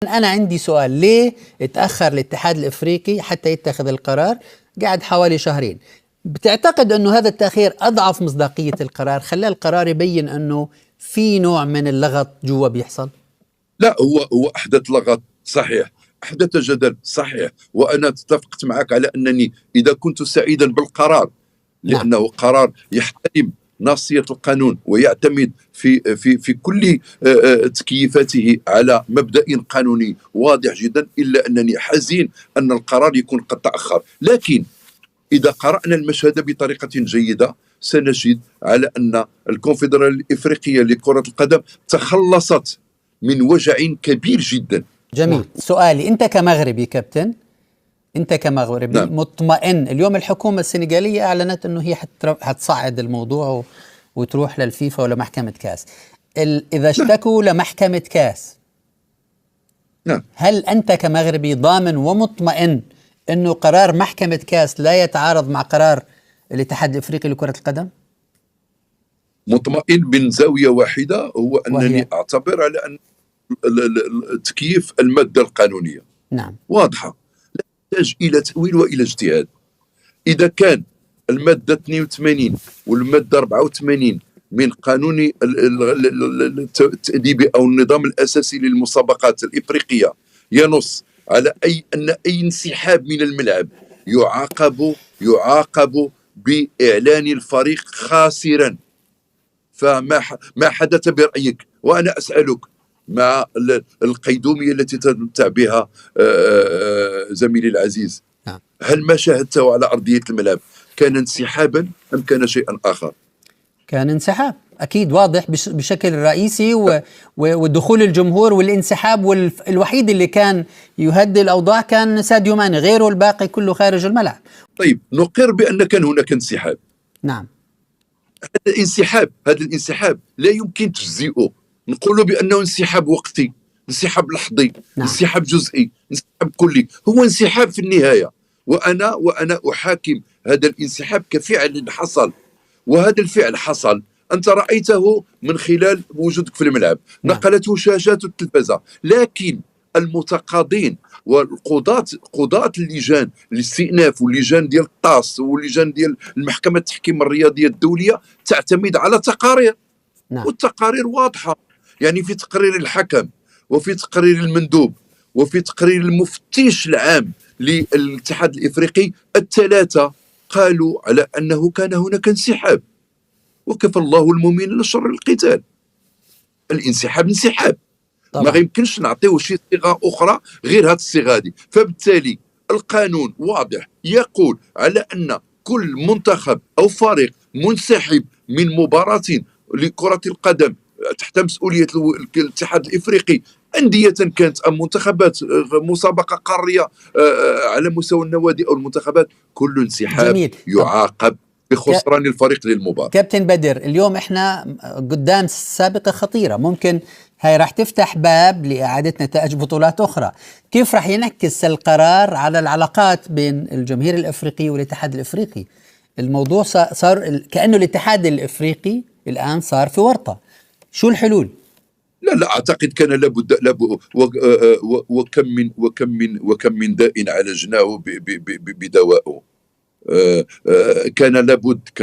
أنا عندي سؤال، ليه اتأخر الاتحاد الإفريقي حتى يتخذ القرار؟ قعد حوالي شهرين. بتعتقد أنه هذا التأخير أضعف مصداقية القرار، خلى القرار يبين أنه في نوع من اللغط جوا بيحصل؟ لا، هو أحدث لغط صحيح، أحدث جدل صحيح، وأنا اتفقت معك على أنني إذا كنت سعيدا بالقرار نعم. لأنه قرار يحترم ناصية القانون ويعتمد في كل تكييفاته على مبدأ قانوني واضح جدا، إلا أنني حزين أن القرار يكون قد تأخر. لكن إذا قرأنا المشهد بطريقة جيدة سنجد على أن الكونفدرالية الإفريقية لكرة القدم تخلصت من وجع كبير جدا. جميل. سؤالي، أنت كمغربي كابتن، أنت كمغربي نعم. مطمئن؟ اليوم الحكومة السنغالية أعلنت أنه هي حتصعد الموضوع وتروح للفيفا ولا محكمة كاس. إذا اشتكوا لمحكمة كاس، نعم. هل أنت كمغربي ضامن ومطمئن أنه قرار محكمة كاس لا يتعارض مع قرار الاتحاد الإفريقي لكرة القدم؟ مطمئن من زاوية واحدة، هو أنني أعتبر على أن تكييف المادة القانونية نعم واضحة، لا تحتاج إلى تأويل وإلى اجتهاد. إذا كان المادة 82 والمادة 84 من قانون التأديب أو النظام الأساسي للمسابقات الإفريقية ينص على أن أي انسحاب من الملعب يعاقب بإعلان الفريق خاسرا، فما حدث برأيك؟ وأنا أسألك مع القيدومية التي تتمتع بها زميلي العزيز، هل ما شاهدته على أرضية الملعب كان انسحابا أم كان شيئا آخر؟ كان انسحاب أكيد واضح بشكل رئيسي، ودخول الجمهور والانسحاب، والوحيد اللي كان يهدي الأوضاع كان ساديو ماني، غيره الباقي كله خارج الملعب. طيب نقر بأن كان هناك انسحاب. نعم. هذا الانسحاب لا يمكن تجزئه، نقول بأنه انسحاب وقتي، انسحاب لحظي، نعم. انسحاب جزئي، انسحاب كلي، هو انسحاب في النهاية. وأنا أحاكم هذا الانسحاب كفعل حصل، وهذا الفعل حصل أنت رأيته من خلال وجودك في الملعب. نعم. نقلته شاشات التلفزة، لكن المتقاضين قضاة اللجان الاستئناف واللجان ديال الطاس واللجان ديال المحكمة التحكيم الرياضية الدولية تعتمد على تقارير. نعم. والتقارير واضحة، يعني في تقرير الحكم وفي تقرير المندوب وفي تقرير المفتش العام للاتحاد الإفريقي، الثلاثة قالوا على أنه كان هناك انسحاب، وكفى الله المؤمنين شر القتال. الانسحاب انسحاب طبعا. ما يمكنش نعطيه شي صيغه اخرى غير هذه الصيغه هذه. فبالتالي القانون واضح يقول على ان كل منتخب او فريق منسحب من مباراه لكره القدم تحت مسؤوليه الاتحاد الافريقي، انديه كانت ام منتخبات، مسابقه قاريه على مستوى النوادي او المنتخبات، كل انسحاب جميل. يعاقب بخسران الفريق للمباراة. كابتن بدر، اليوم احنا قدام سابقة خطيرة، ممكن هاي راح تفتح باب لإعادة نتائج بطولات أخرى. كيف راح ينعكس القرار على العلاقات بين الجماهير الإفريقي والاتحاد الإفريقي؟ الموضوع صار كأنه الاتحاد الإفريقي الآن صار في ورطة. شو الحلول؟ لا أعتقد كان لابد وكم من داء عالجناه بدوائه. كان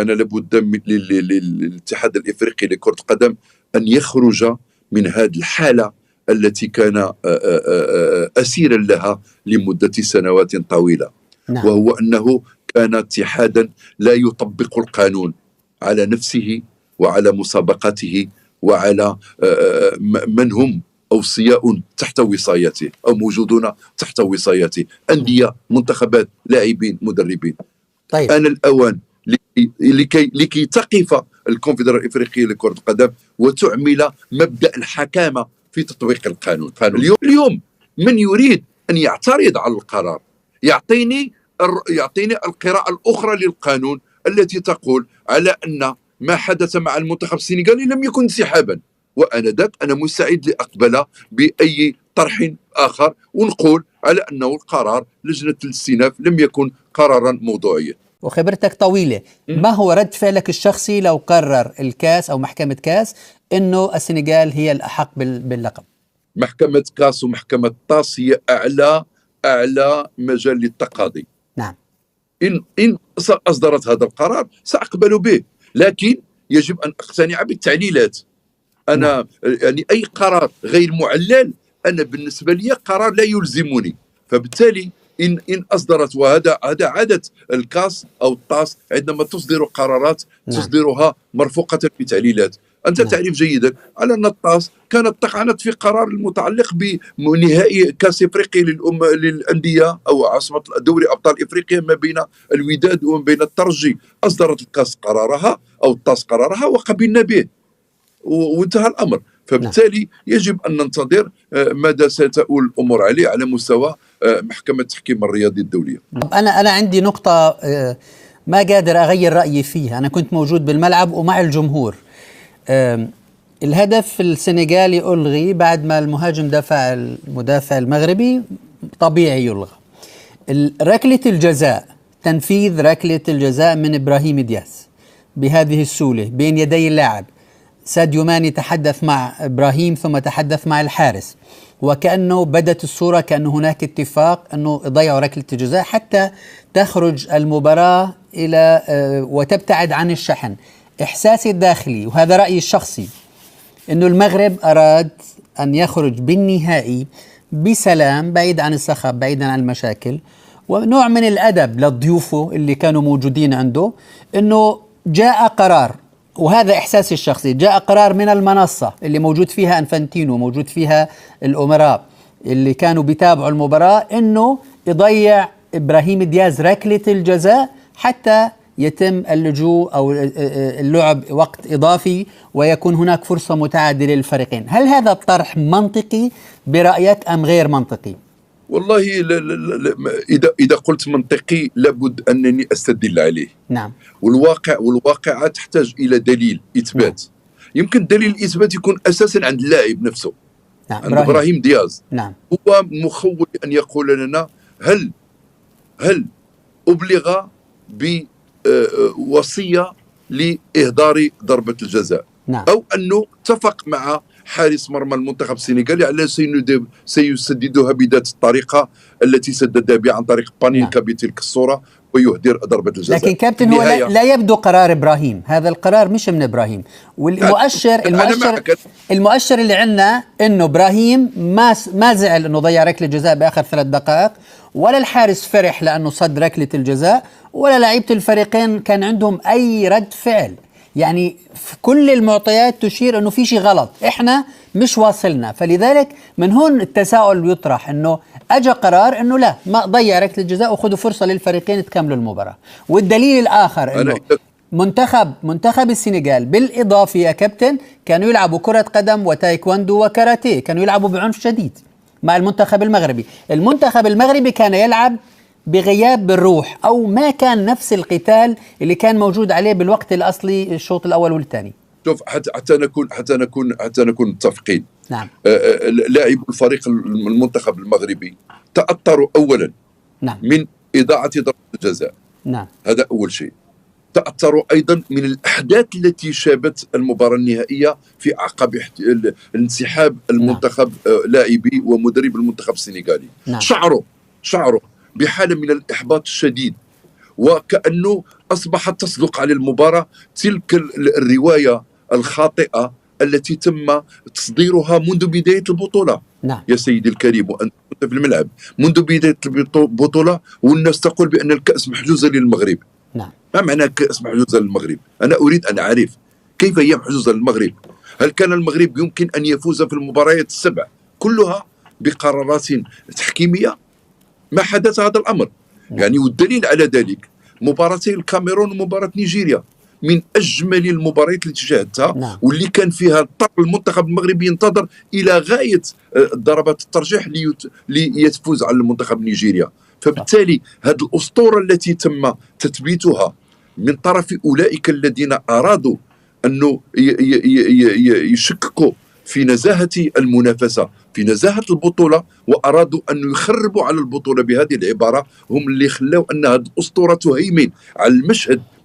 لابد للاتحاد الافريقي لكرة القدم ان يخرج من هذه الحالة التي كان اسيرا لها لمدة سنوات طويلة. نعم. وهو انه كان اتحادا لا يطبق القانون على نفسه وعلى مسابقته وعلى من هم أوصياء تحت وصايته أو موجودون تحت وصايته، أندية، منتخبات، لاعبين، مدربين. طيب. أنا الأوان لكي تقف الكونفدرالية الإفريقية لكرة القدم وتعمل مبدأ الحكامة في تطبيق القانون. اليوم من يريد أن يعترض على القرار يعطيني القراءة الأخرى للقانون التي تقول على أن ما حدث مع المنتخب السنغالي لم يكن انسحابا، وأنا مستعد لأقبل بأي طرح آخر ونقول على أنه القرار لجنة الاستئناف لم يكن قرارا موضوعيا. وخبرتك طويلة، ما هو رد فعلك الشخصي لو قرر الكاس أو محكمة كاس أنه السنغال هي الأحق باللقب؟ محكمة كاس ومحكمة طاس هي أعلى مجال للتقاضي. نعم. إن أصدرت هذا القرار سأقبل به، لكن يجب أن أقتنع بالتعليلات. أنا يعني أي قرار غير معلل أنا بالنسبة لي قرار لا يلزمني، فبالتالي إن أصدرت، وهذا عادة الكاس أو الطاس عندما تصدر قرارات تصدرها مرفوقة بتعليلات. أنت تعرف جيدا على أن الطاس كانت طعنت في قرار المتعلق بنهائي كاس إفريقيا للأندية أو عاصمة دوري أبطال إفريقيا ما بين الوداد وما بين الترجي. أصدرت الكاس قرارها أو الطاس قرارها وقبلنا به وانتهى الأمر. فبالتالي يجب أن ننتظر ماذا ستؤول الأمور عليه على مستوى محكمة التحكيم الرياضي الدولية. أنا عندي نقطة ما قادر أغير رأيي فيها. أنا كنت موجود بالملعب ومع الجمهور. الهدف السنغالي ألغي بعد ما المدافع المغربي طبيعي يلغى. ركلة الجزاء، تنفيذ ركلة الجزاء من إبراهيم دياز بهذه السهولة بين يدي اللاعب. ساديو ماني تحدث مع إبراهيم ثم تحدث مع الحارس، وكأنه بدت الصورة كأنه هناك اتفاق أنه يضيعوا ركلة الجزاء حتى تخرج المباراة إلى وتبتعد عن الشحن. إحساسي الداخلي وهذا رأيي الشخصي أنه المغرب أراد أن يخرج بالنهائي بسلام، بعيد عن الصخب، بعيدا عن المشاكل، ونوع من الأدب لضيوفه اللي كانوا موجودين عنده. أنه جاء قرار، وهذا إحساسي الشخصي، جاء قرار من المنصة اللي موجود فيها أنفانتينو، موجود فيها الأمراء اللي كانوا بيتابعوا المباراة، أنه يضيع إبراهيم دياز ركلة الجزاء حتى يتم اللجوء أو اللعب وقت إضافي ويكون هناك فرصة متعادلة للفريقين. هل هذا الطرح منطقي برأيك أم غير منطقي؟ والله إذا قلت منطقي لابد أنني أستدل عليه. نعم. والواقعة تحتاج إلى دليل إثبات. نعم. يمكن دليل الإثبات يكون أساسا عند اللاعب نفسه. نعم. عند إبراهيم دياز. نعم. هو مخول أن يقول لنا هل أبلغ بوصية لإهدار ضربة الجزاء. نعم. أو أنه اتفق مع حارس مرمى المنتخب السنغالي على سيسددها بذات الطريقة التي سددها بها عن طريق بانينكا. نعم. بتلك الصورة ويهدر ضربة الجزاء. لكن كابتن هو لا يبدو قرار إبراهيم، هذا القرار مش من إبراهيم. والمؤشر اللي عندنا إنه إبراهيم ما زعل إنه ضيع ركلة جزاء بآخر 3 دقائق، ولا الحارس فرح لأنه صد ركلة الجزاء، ولا لعيبة الفريقين كان عندهم أي رد فعل. يعني في كل المعطيات تشير أنه في شيء غلط، إحنا مش واصلنا. فلذلك من هون التساؤل يطرح أنه أجا قرار أنه لا، ما ضيع ركلة الجزاء وخذوا فرصة للفريقين تكملوا المباراة. والدليل الآخر أنه منتخب السنغال بالإضافة يا كابتن كانوا يلعبوا كرة قدم وتايكواندو وكاراتيه، كانوا يلعبوا بعنف شديد مع المنتخب المغربي. المنتخب المغربي كان يلعب بغياب بالروح، أو ما كان نفس القتال اللي كان موجود عليه بالوقت الأصلي الشوط الأول والثاني. شوف حتى نكون متفقين. نعم. لاعب الفريق المنتخب المغربي تأثروا أولا. نعم. من إضاعة ضربة الجزاء. نعم. هذا أول شيء. تأثروا أيضا من الأحداث التي شابت المباراة النهائية في عقب انسحاب المنتخب. نعم. لاعبي ومدرب المنتخب السنغالي. نعم. شعروا بحالة من الإحباط الشديد، وكأنه أصبحت تصدق على المباراة تلك الرواية الخاطئة التي تم تصديرها منذ بداية البطولة. نعم. يا سيدي الكريم، وأنت كنت في الملعب منذ بداية البطولة والناس تقول بأن الكأس محجوزة للمغرب. نعم. ما معنى الكأس محجوزة للمغرب؟ أنا أريد أن أعرف كيف هي محجوزة للمغرب؟ هل كان المغرب يمكن أن يفوز في المباريات السبع كلها بقرارات تحكيمية؟ ما حدث هذا الأمر. يعني والدليل على ذلك مباراتي الكاميرون ومباراة نيجيريا من أجمل المباريات التي شاهدتها. نعم. واللي كان فيها المنتخب المغربي ينتظر إلى غاية ضربات الترجيح ليفوز على المنتخب نيجيريا. فبالتالي هذه الأسطورة التي تم تثبيتها من طرف أولئك الذين أرادوا أنه يشككوا في نزاهة المنافسة، في نزاهة البطولة، وأرادوا أن يخربوا على البطولة بهذه العبارة، هم اللي خلاوا أن هذه الأسطورة تهيمن على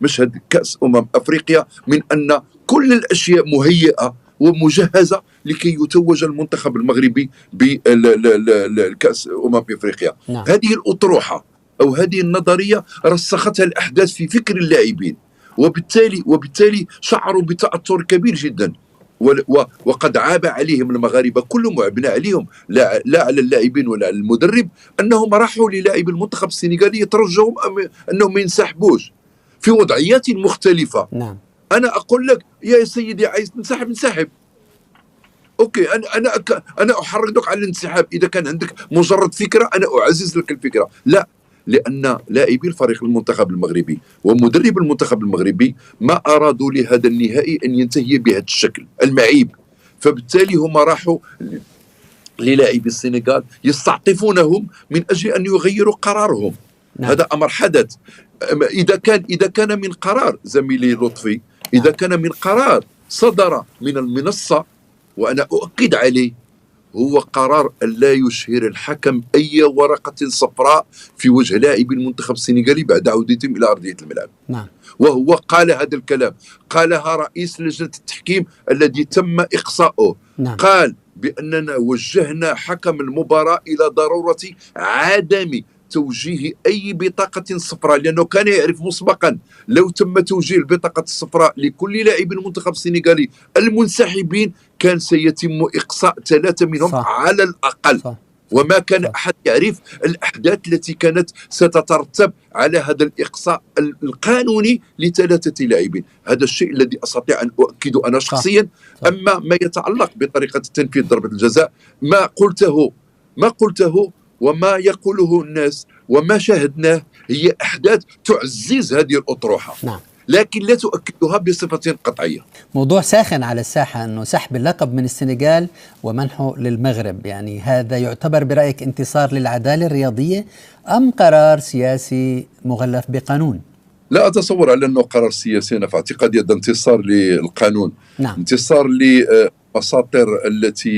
مشهد كأس أمم أفريقيا، من أن كل الأشياء مهيئة ومجهزة لكي يتوج المنتخب المغربي بالكأس إفريقيا. نعم. هذه الأطروحة أو هذه النظرية رسختها الأحداث في فكر اللاعبين، وبالتالي شعروا بتأثر كبير جدا، وقد عاب عليهم المغاربة كلهم وعبنا عليهم، لا على اللاعبين ولا على المدرب، أنهم راحوا للاعب المنتخب السنغالي يترجوهم أنهم ما ينسحبوش في وضعيات مختلفة. نعم. أنا أقول لك يا سيدي عايز تنسحب، اوكي، انا احرضك على الانسحاب اذا كان عندك مجرد فكره، انا اعزز لك الفكره. لا، لان لاعبي الفريق المنتخب المغربي ومدرب المنتخب المغربي ما ارادوا لهذا النهائي ان ينتهي بهذا الشكل المعيب، فبالتالي هم راحوا للاعبي السنغال يستعطفونهم من اجل ان يغيروا قرارهم. نعم. هذا امر حدث. اذا كان من قرار زميلي لطفي، اذا كان من قرار صدر من المنصه، وأنا أؤكد عليه، هو قرار أن لا يشهر الحكم أي ورقة صفراء في وجه لاعبي المنتخب السنغالي بعد عودتهم إلى أرضية الملعب. نعم. وهو قال هذا الكلام، قالها رئيس لجنة التحكيم الذي تم إقصاؤه. نعم. قال بأننا وجهنا حكم المباراة إلى ضرورة عدم توجيه أي بطاقة صفراء، لأنه كان يعرف مسبقا لو تم توجيه البطاقة الصفراء لكل لاعب المنتخب السنغالي المنسحبين كان سيتم إقصاء 3 منهم. صح. على الأقل. صح. وما كان أحد يعرف الأحداث التي كانت ستترتب على هذا الإقصاء القانوني ل3 لاعبين. هذا الشيء الذي أستطيع أن أؤكده أنا شخصيا. صح. أما ما يتعلق بطريقة تنفيذ ضربة الجزاء، ما قلته وما يقوله الناس وما شاهدناه هي أحداث تعزز هذه الأطروحة. نعم. لكن لا تؤكدها بصفة قطعية. موضوع ساخن على الساحة أنه سحب اللقب من السنغال ومنحه للمغرب، يعني هذا يعتبر برأيك انتصار للعدالة الرياضية أم قرار سياسي مغلف بقانون؟ لا أتصور على أنه قرار سياسي، أنا في اعتقادي هذا انتصار للقانون. نعم. انتصار مساطر التي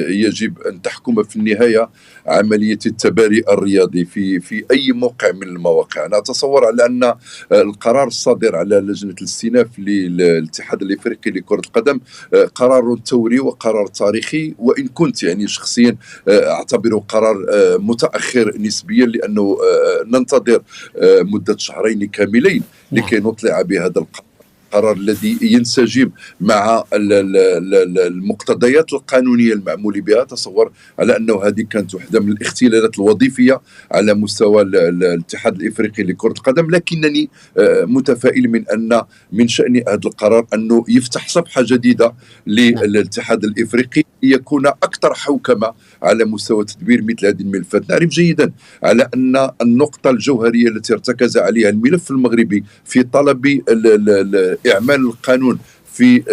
يجب أن تحكم في النهاية عملية التباري الرياضي في أي موقع من المواقع. أنا أتصور على أن القرار الصادر على لجنة الاستئناف للاتحاد الإفريقي لكرة القدم قرار ثوري وقرار تاريخي، وإن كنت يعني شخصيا أعتبره قرار متأخر نسبيا، لأنه ننتظر مدة 2 شهرين كاملين لكي نطلع بهذا القرار الذي ينسجم مع المقتضيات القانونية المعمول بها. تصور على أنه هذه كانت واحدة من الاختلالات الوظيفية على مستوى الاتحاد الإفريقي لكرة القدم، لكنني متفائل من شأن هذا القرار أنه يفتح صفحة جديدة للاتحاد الإفريقي يكون أكثر حوكمة على مستوى تدبير مثل هذه الملفات. نعرف جيدا على أن النقطة الجوهرية التي ارتكز عليها الملف المغربي في طلب إعمال القانون في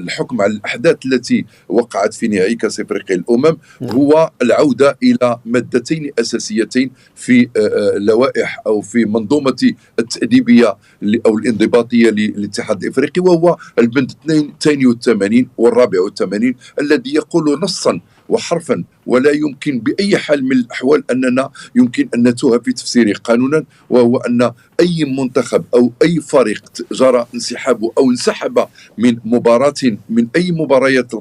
الحكم على الأحداث التي وقعت في نهائي كأس إفريقيا الأمم هو العودة إلى مادتين أساسيتين في لوائح أو في منظومة التأديبية أو الانضباطية للاتحاد الإفريقي، وهو البند 82 و84 الذي يقول نصا وحرفا ولا يمكن بأي حال من الأحوال أننا يمكن أن نتوه في تفسيره قانونا، وهو أن أي منتخب أو أي فريق جرى انسحابه أو انسحب من مباراة من أي مباريات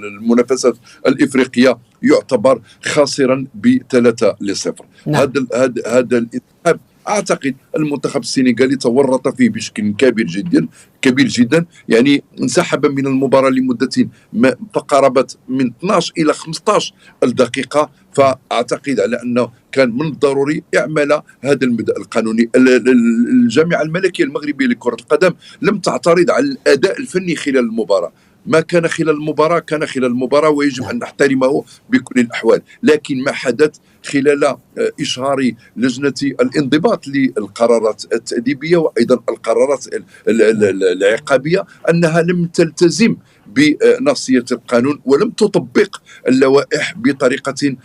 المنافسات الإفريقية يعتبر خاسرا ب3-0. هذا الانسحاب أعتقد المنتخب السنغالي تورط فيه بشكل كبير جدا، يعني انسحب من المباراة لمدة فقربت من 12 إلى 15 دقيقة، فأعتقد على أنه كان من الضروري إعمال هذا المبدأ القانوني. الجامعة الملكية المغربية لكرة القدم لم تعترض على الأداء الفني خلال المباراة، ما كان خلال المباراة كان خلال المباراة ويجب أن نحترمه بكل الأحوال، لكن ما حدث خلال إشهار لجنة الانضباط للقرارات التأديبية وأيضا القرارات العقابية أنها لم تلتزم بنصية القانون ولم تطبق اللوائح بطريقة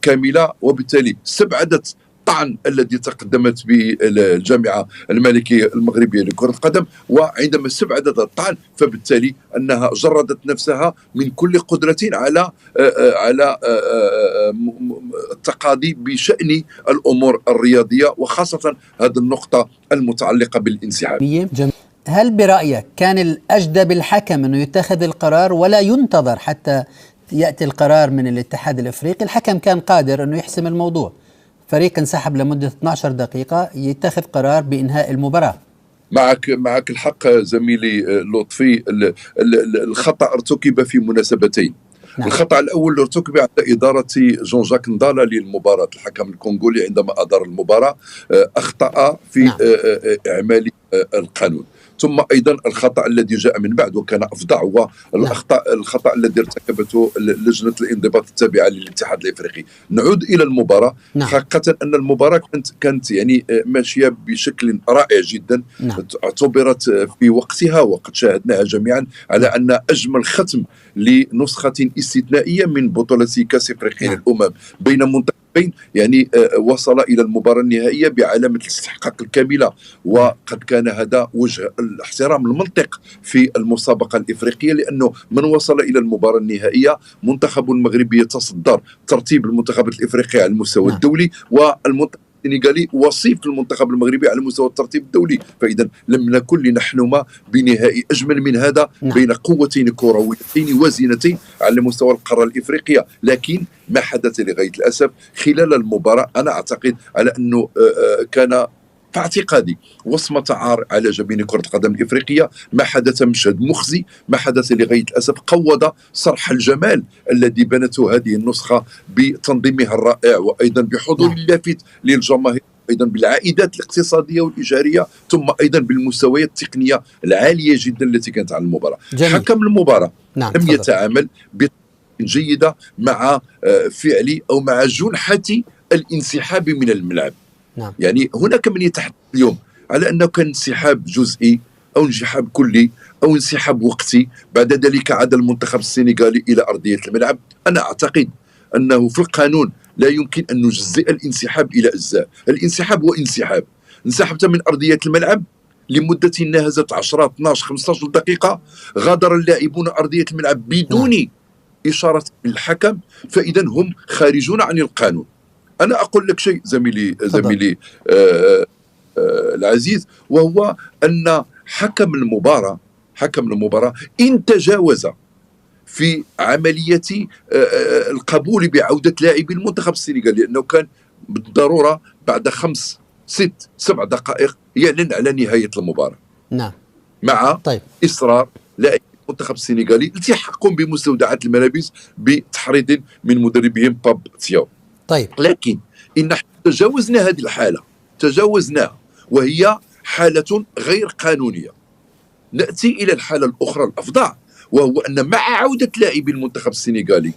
كاملة، وبالتالي استبعدت الطعن الذي تقدمت به الجامعة الملكية المغربية لكرة القدم، وعندما استبعدت الطعن فبالتالي أنها جردت نفسها من كل قدرة على التقاضي بشأن الأمور الرياضية، وخاصة هذه النقطة المتعلقة بالانسحاب. هل برأيك كان الأجدى بالحكم أنه يتخذ القرار ولا ينتظر حتى يأتي القرار من الاتحاد الإفريقي؟ الحكم كان قادر أنه يحسم الموضوع، فريق انسحب لمدة 12 دقيقة يتخذ قرار بإنهاء المباراة. معك الحق زميلي لطفي. الخطأ ارتكب في مناسبتين. نعم. الخطأ الأول ارتكب على إدارة جون جاك ندالا للمباراة، الحكم الكونغولي عندما أدار المباراة أخطأ في نعم. إعمال القانون. ثم أيضا الخطأ الذي جاء من بعد وكان أفظع هو الخطأ الذي ارتكبته لجنة الانضباط التابعة للاتحاد الإفريقي. نعود إلى المباراة. حقيقة أن المباراة كانت يعني ماشية بشكل رائع جدا. اعتبرت في وقتها وقد شاهدناها جميعا على أن أجمل ختم لنسخة استثنائية من بطولة كأس إفريقيا للأمم بين منتخبين يعني وصل إلى المباراة النهائية بعلامة الاستحقاق الكاملة، وقد كان هذا وجه الاحترام المنطق في المسابقة الإفريقية، لأنه من وصل إلى المباراة النهائية منتخب المغربي يتصدر ترتيب المنتخبات الإفريقية على المستوى الدولي، والمنتخب السنغالي وصيف المنتخب المغربي على مستوى الترتيب الدولي. فإذا لم نكن لنحلم بنهائي أجمل من هذا بين قوتين كرويتين وازنتين على مستوى القارة الإفريقية. لكن ما حدث لغاية الأسف خلال المباراة أنا أعتقد على أنه كان في اعتقادي وصمة عار على جبين كرة القدم الإفريقية. ما حدث مشهد مخزي، ما حدث لغاية الأسف قوض صرح الجمال الذي بنته هذه النسخة بتنظيمها الرائع وأيضا بحضور اللافت للجماهير، أيضا بالعائدات الاقتصادية والإيجارية، ثم أيضا بالمستويات التقنية العالية جدا التي كانت على المباراة. حكم المباراة لم يتعامل بطريقة جيدة مع فعل أو مع جنحة الانسحاب من الملعب. يعني هناك من يتحدث اليوم على أنه كان انسحاب جزئي أو انسحاب كلي أو انسحاب وقتي، بعد ذلك عاد المنتخب السنغالي إلى أرضية الملعب. أنا أعتقد أنه في القانون لا يمكن أن نجزئ الانسحاب إلى أجزاء. الانسحاب هو انسحاب، انسحبت من أرضية الملعب لمدة ناهزت 10 12 15 دقيقة، غادر اللاعبون أرضية الملعب بدون إشارة من الحكم، فإذا هم خارجون عن القانون. أنا أقول لك شيء زميلي العزيز، وهو أن حكم المباراة إن تجاوز في عملية القبول بعودة لاعبي المنتخب السنغالي، لأنه كان بالضرورة بعد 5 6 7 دقائق يعلن على نهاية المباراة. نعم. مع إصرار لاعبي المنتخب السنغالي التحقهم بمستودعات الملابس بتحريض من مدربهم باب تياو. لكن إن تجاوزنا هذه الحالة، تجاوزناها وهي حالة غير قانونية. نأتي إلى الحالة الأخرى الأفظع، وهو أن مع عودة لاعبي المنتخب السنغالي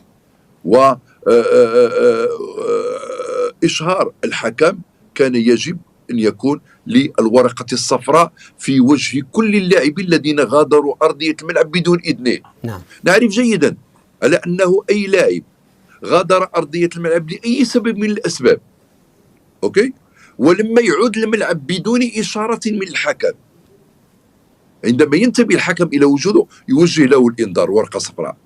وإشهار الحكم كان يجب أن يكون للورقة الصفراء في وجه كل اللاعبين الذين غادروا أرضية الملعب بدون إذنه. نعرف جيدا على أنه أي لاعب غادر أرضية الملعب لأي سبب من الأسباب، أوكي، ولما يعود الملعب بدون إشارة من الحكم، عندما ينتبه الحكم إلى وجوده يوجه له الإنذار ورقة صفراء.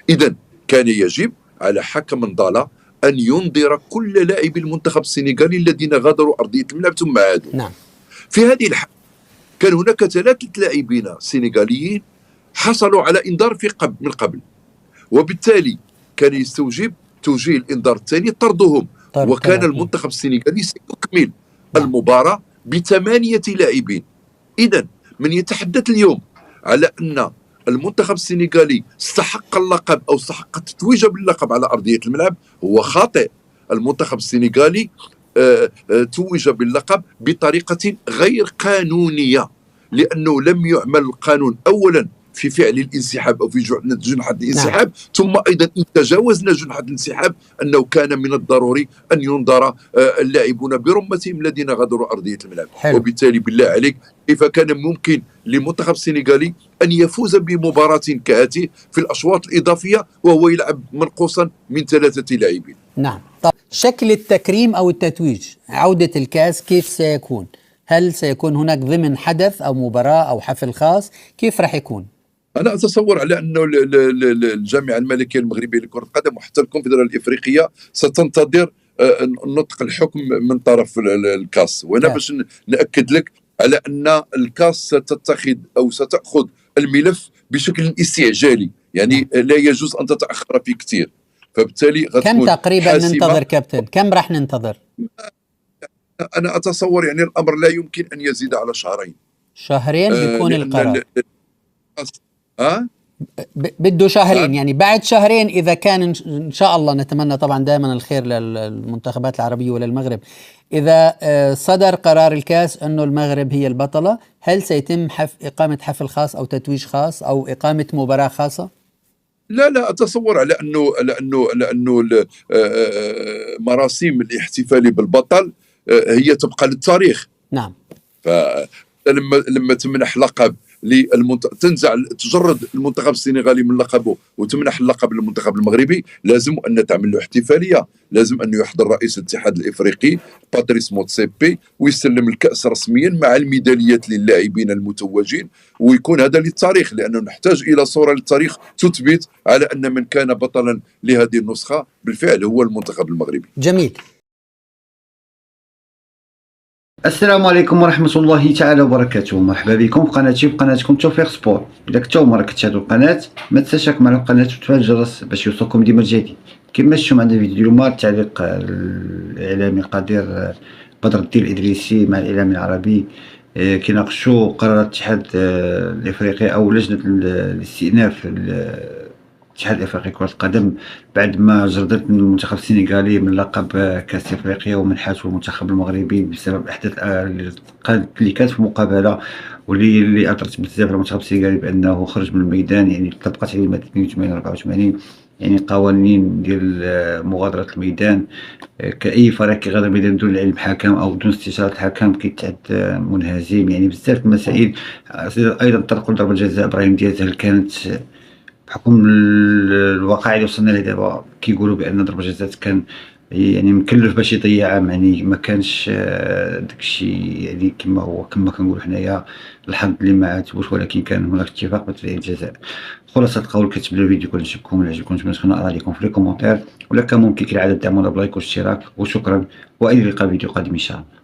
إذن كان يجب على حكم نضالا أن ينذر كل لاعبي المنتخب السنغالي الذين غادروا أرضية الملعب ثم عادوا. في هذه الحالة كان هناك 3 لاعبين سنغاليين حصلوا على إنذار من قبل، وبالتالي كان يستوجب توجيه الإنذار الثاني طردهم، وكان المنتخب السنغالي سيكمل المباراة ب8 لاعبين. إذن من يتحدث اليوم على أن المنتخب السنغالي استحق اللقب أو استحق التتويج باللقب على أرضية الملعب هو خاطئ. المنتخب السنغالي توج باللقب بطريقة غير قانونية، لأنه لم يعمل القانون أولا في فعل الانسحاب أو في جنحة الانسحاب، ثم أيضا إن تجاوزنا جنحة الانسحاب أنه كان من الضروري أن ينذر اللاعبون برمتهم الذين غادروا أرضية الملعب. وبالتالي بالله عليك كيف كان ممكن للمنتخب السنغالي أن يفوز بمباراة كهذه في الأشواط الإضافية وهو يلعب منقوصا من 3 لاعبين؟ نعم. طب شكل التكريم أو التتويج عودة الكأس كيف سيكون؟ هل سيكون هناك ضمن حدث أو مباراة أو حفل خاص؟ كيف راح يكون؟ أنا أتصور على أنه الجامعة الملكية المغربية لكرة القدم وحتى الكونفدرالية الإفريقية ستنتظر نطق الحكم من طرف الكاس. وأنا باش نأكد لك على ان الكاس ستتخذ او ستاخذ الملف بشكل استعجالي، يعني لا يجوز ان تتاخر فيه كثير، فبالتالي كم غتكون تقريبا ننتظر حاسمه. كابتن؟ كم راح ننتظر؟ انا اتصور يعني الامر لا يمكن ان يزيد على شهرين. شهرين بيكون لان القرار. ها بده شهرين، نعم. يعني بعد شهرين إذا كان إن شاء الله، نتمنى طبعا دائما الخير للمنتخبات العربية وللمغرب، إذا صدر قرار الكاس أنه المغرب هي البطلة، هل سيتم إقامة حفل خاص أو تتويج خاص أو إقامة مباراة خاصة؟ لا اتصور على انه مراسيم الاحتفال بالبطل هي تبقى للتاريخ. نعم. فلما تمنح لقب تنزع تجرد المنتخب السنغالي من لقبه وتمنح اللقب للمنتخب المغربي، لازم ان تعمل له احتفاليه، لازم ان يحضر رئيس الاتحاد الافريقي باتريس موتسيبي ويسلم الكاس رسميا مع الميداليات للاعبين المتوجين، ويكون هذا للتاريخ، لانه نحتاج الى صوره للتاريخ تثبت على ان من كان بطلا لهذه النسخه بالفعل هو المنتخب المغربي. جميل. السلام عليكم ورحمة الله تعالى وبركاته. مرحبا بكم في قناتي وقناتكم توفيق سبور. إذا كنتو مرة كتشاهدوا القناة ما تنساش تشترك معنا القناة وتفعل الجرس باش يوصلكم ديما الجديد. كما شفتوا عندنا فيديو اليوم التعليق الإعلامي القدير بدر الدين الإدريسي مع الإعلامي العربي كيناقشوا قرار الاتحاد الإفريقي أو لجنة الاستئناف الاتحاد الافريقي كرة القدم بعد ما جردت المنتخب السنغالي من لقب كاس افريقيا ومنحته المنتخب المغربي بسبب الاحداث اللي كانت في المقابله واللي اثرت بزاف على المنتخب السنغالي بانه خرج من الميدان. يعني طبقت عليه الماده 82 84 يعني قوانين ديال مغادره الميدان. كاي فريق كيغادر الميدان بدون العلم حكم او بدون استشاره الحكم كيتعد منهزم. يعني بزاف المسائل. ايضا طرقوا ضربه جزاء ابراهيم دياز هل كانت بحكم الواقع اللي وصلنا له دابا كيقولوا بان ضربه جزاء كان يعني مكلف باش يضيعها، يعني ما كانش داكشي يعني كما هو كما كنقولوا حنايا الحظ اللي ما عاتبوش، ولكن كان هناك اتفاق بتضييع الجزاء. خلاصه القول كتب الفيديو كون عجبكم ولا عجبكمش نتمنى ارائكم في لي كومونتير، ولا كان ممكن كالعاده دعمونا بلايك واشتراك وشكرا، والى اللقاء فيديو قادم ان شاء الله.